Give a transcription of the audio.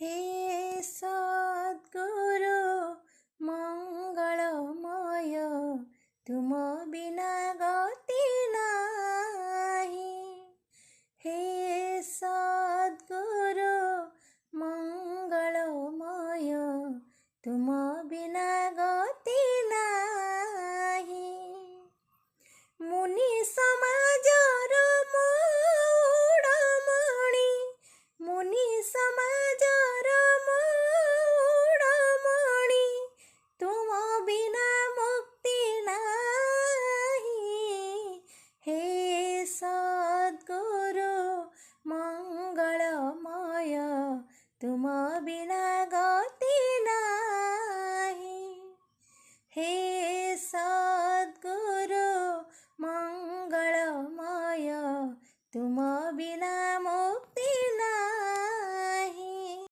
हे सद्गुरु मंगलमय, तुम बिना गति नाही। हे सद्गुरु मंगलमय, तुम बिना गति नाही। मुनि समाजर मूढ़मणि, मुनि समाजर मूढ़मणि, तुम बिना मुक्ति नाही। हे सद्गुरु मंगलमय, तुम बिना